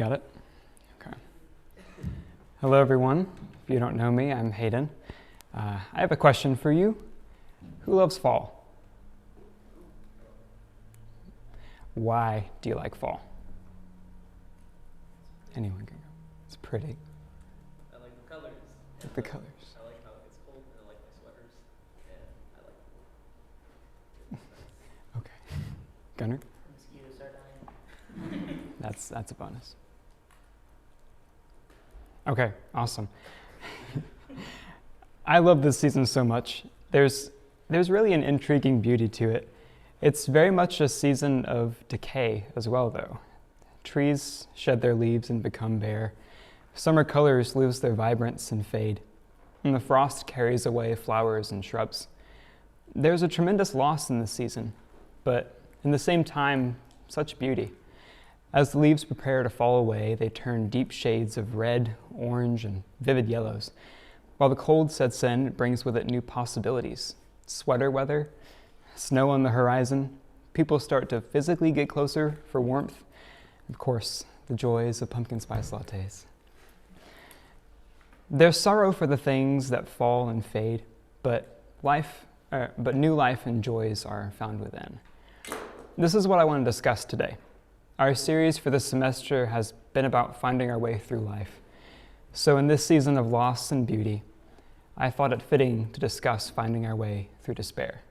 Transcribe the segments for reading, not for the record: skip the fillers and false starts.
got it? Okay. Hello, everyone. If you don't know me, I'm Hayden. I have a question for you. Who loves fall? Why do you like fall? Anyone can go. It's pretty. I like the colors. The colors. I like how it gets cold, and I like my sweaters, and I like Okay. Gunnar? mosquitoes start dying. That's a bonus. Okay, awesome. I love this season so much. There's really an intriguing beauty to it. It's very much a season of decay as well, though. Trees shed their leaves and become bare. Summer colors lose their vibrance and fade, and the frost carries away flowers and shrubs. There's a tremendous loss in this season, but in the same time, such beauty. As the leaves prepare to fall away, they turn deep shades of red, orange, and vivid yellows. While the cold sets in, it brings with it new possibilities. Sweater weather, snow on the horizon, people start to physically get closer for warmth. Of course, the joys of pumpkin spice lattes. There's sorrow for the things that fall and fade, but new life and joys are found within. This is what I want to discuss today. Our series for this semester has been about finding our way through life. So in this season of loss and beauty, I thought it fitting to discuss finding our way through despair.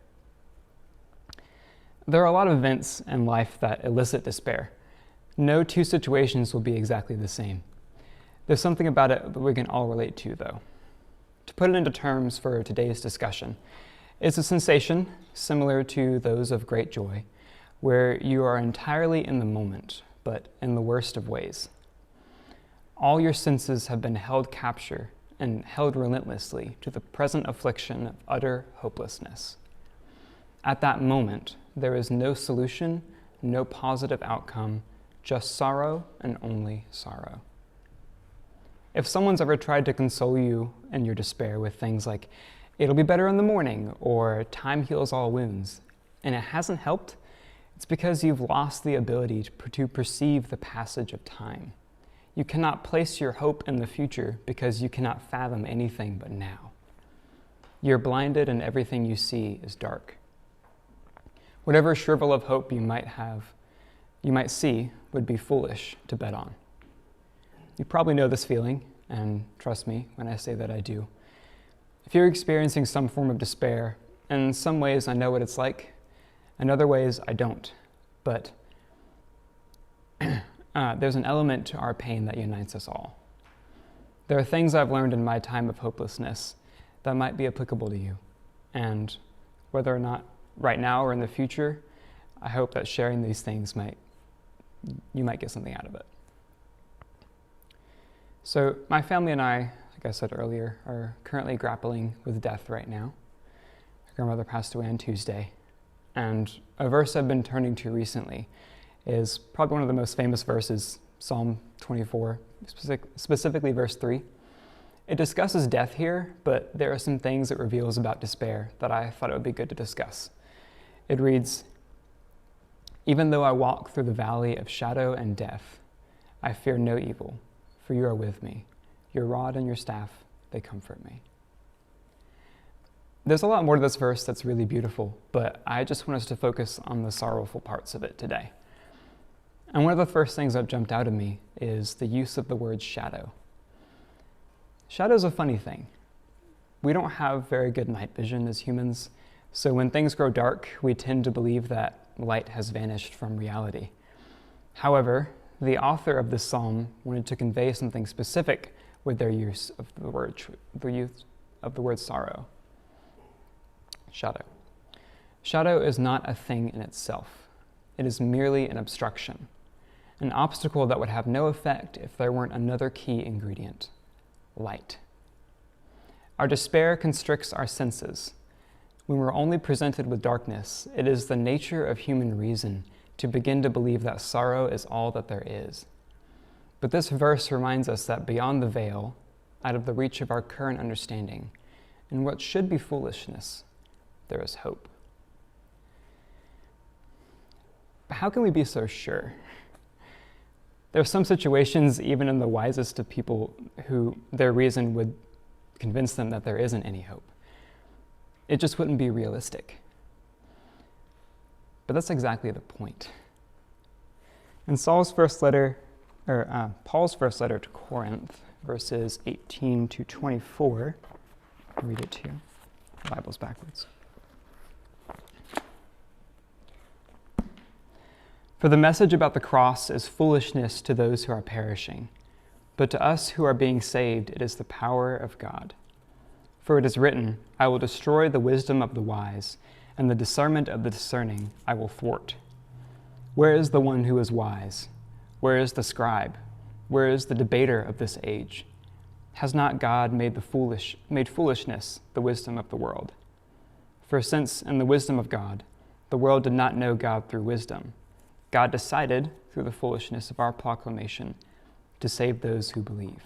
There are a lot of events in life that elicit despair. No two situations will be exactly the same. There's something about it that we can all relate to, though. To put it into terms for today's discussion, it's a sensation similar to those of great joy, where you are entirely in the moment, but in the worst of ways. All your senses have been held capture and held relentlessly to the present affliction of utter hopelessness. At that moment, there is no solution, no positive outcome, just sorrow and only sorrow. If someone's ever tried to console you in your despair with things like, "It'll be better in the morning," or "Time heals all wounds," and it hasn't helped, it's because you've lost the ability to perceive the passage of time. You cannot place your hope in the future because you cannot fathom anything but now. You're blinded and everything you see is dark. Whatever shrivel of hope you might see would be foolish to bet on. You probably know this feeling, and trust me when I say that I do. If you're experiencing some form of despair, in some ways I know what it's like, in other ways I don't, but there's an element to our pain that unites us all. There are things I've learned in my time of hopelessness that might be applicable to you, and whether or not right now or in the future, I hope that sharing these things you might get something out of it. So my family and I, like I said earlier, are currently grappling with death right now. My grandmother passed away on Tuesday, and a verse I've been turning to recently is probably one of the most famous verses, Psalm 24, specifically verse 3. It discusses death here, but there are some things it reveals about despair that I thought it would be good to discuss. It reads, "Even though I walk through the valley of shadow and death, I fear no evil, for you are with me. Your rod and your staff, they comfort me." There's a lot more to this verse that's really beautiful, but I just want us to focus on the sorrowful parts of it today. And one of the first things that jumped out at me is the use of the word shadow. Shadow's a funny thing. We don't have very good night vision as humans, so when things grow dark, we tend to believe that light has vanished from reality. However, the author of this psalm wanted to convey something specific with their use of the word sorrow. Shadow. Shadow is not a thing in itself. It is merely an obstruction, an obstacle that would have no effect if there weren't another key ingredient: light. Our despair constricts our senses. When we're only presented with darkness, it is the nature of human reason to begin to believe that sorrow is all that there is. But this verse reminds us that beyond the veil, out of the reach of our current understanding, in what should be foolishness, there is hope. But how can we be so sure? There are some situations, even in the wisest of people, who their reason would convince them that there isn't any hope. It just wouldn't be realistic. But that's exactly the point. In Paul's first letter to Corinth, verses 18 to 24, I'll read it to you. The Bible's backwards. For the message about the cross is foolishness to those who are perishing, but to us who are being saved it is the power of God. For it is written, I will destroy the wisdom of the wise, and the discernment of the discerning I will thwart. Where is the one who is wise? Where is the scribe? Where is the debater of this age? Has not God made foolishness the wisdom of the world? For since in the wisdom of God, the world did not know God through wisdom, God decided, through the foolishness of our proclamation, to save those who believe.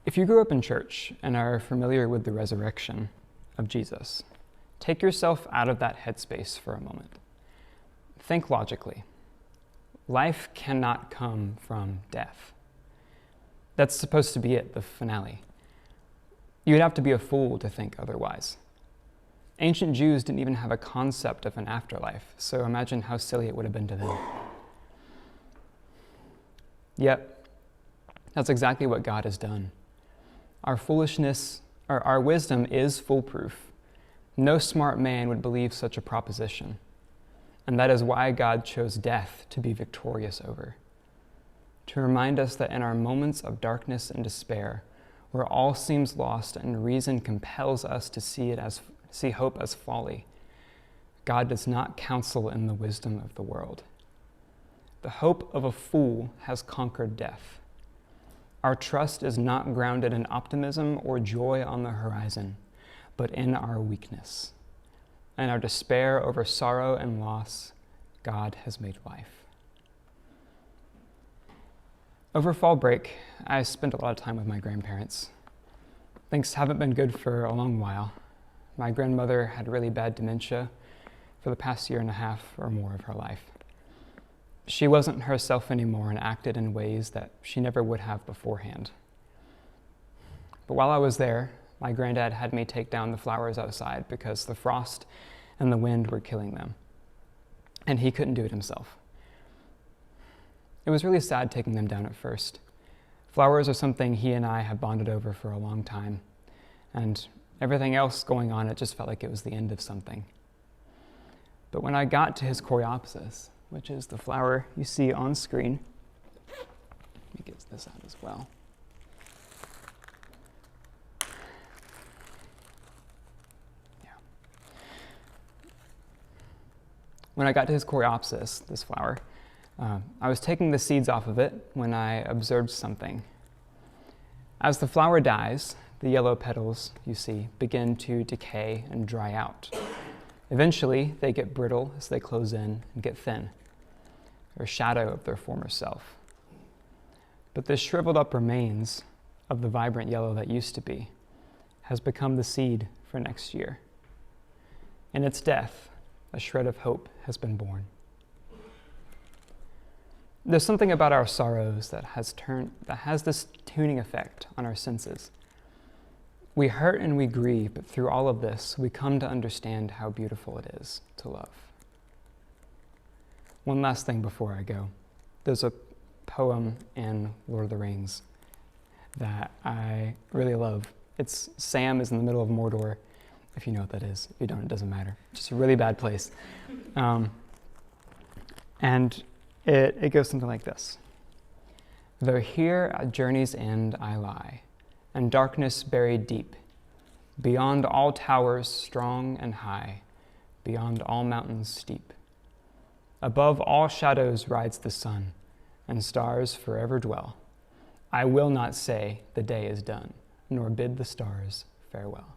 If you grew up in church and are familiar with the resurrection of Jesus, take yourself out of that headspace for a moment. Think logically. Life cannot come from death. That's supposed to be it, the finale. You would have to be a fool to think otherwise. Ancient Jews didn't even have a concept of an afterlife, so imagine how silly it would have been to them. Yet, that's exactly what God has done. Our wisdom is foolproof. No smart man would believe such a proposition. And that is why God chose death to be victorious over. To remind us that in our moments of darkness and despair, where all seems lost and reason compels us to see hope as folly, God does not counsel in the wisdom of the world. The hope of a fool has conquered death. Our trust is not grounded in optimism or joy on the horizon, but in our weakness. And our despair over sorrow and loss, God has made life. Over fall break, I spent a lot of time with my grandparents. Things haven't been good for a long while. My grandmother had really bad dementia for the past year and a half or more of her life. She wasn't herself anymore and acted in ways that she never would have beforehand. But while I was there, my granddad had me take down the flowers outside because the frost and the wind were killing them, and he couldn't do it himself. It was really sad taking them down at first. Flowers are something he and I have bonded over for a long time, and everything else going on, it just felt like it was the end of something. But when I got to his coreopsis, which is the flower you see on screen, let me get this out as well. When I got to his coreopsis, this flower, I was taking the seeds off of it when I observed something. As the flower dies, the yellow petals, you see, begin to decay and dry out. Eventually, they get brittle as they close in and get thin, or a shadow of their former self. But this shriveled up remains of the vibrant yellow that used to be has become the seed for next year. In its death, a shred of hope has been born. There's something about our sorrows that has this tuning effect on our senses. We hurt and we grieve, but through all of this, we come to understand how beautiful it is to love. One last thing before I go. There's a poem in Lord of the Rings that I really love. It's Sam is in the middle of Mordor, if you know what that is. If you don't, it doesn't matter. Just a really bad place. And it goes something like this. Though here at journey's end I lie, and darkness buried deep, beyond all towers strong and high, beyond all mountains steep. Above all shadows rides the sun, and stars forever dwell. I will not say the day is done, nor bid the stars farewell.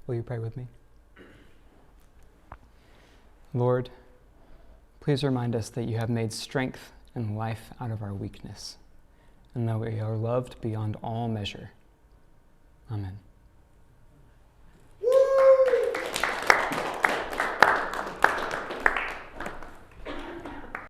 Will you pray with me? Lord, please remind us that you have made strength and life out of our weakness, and that we are loved beyond all measure. Amen.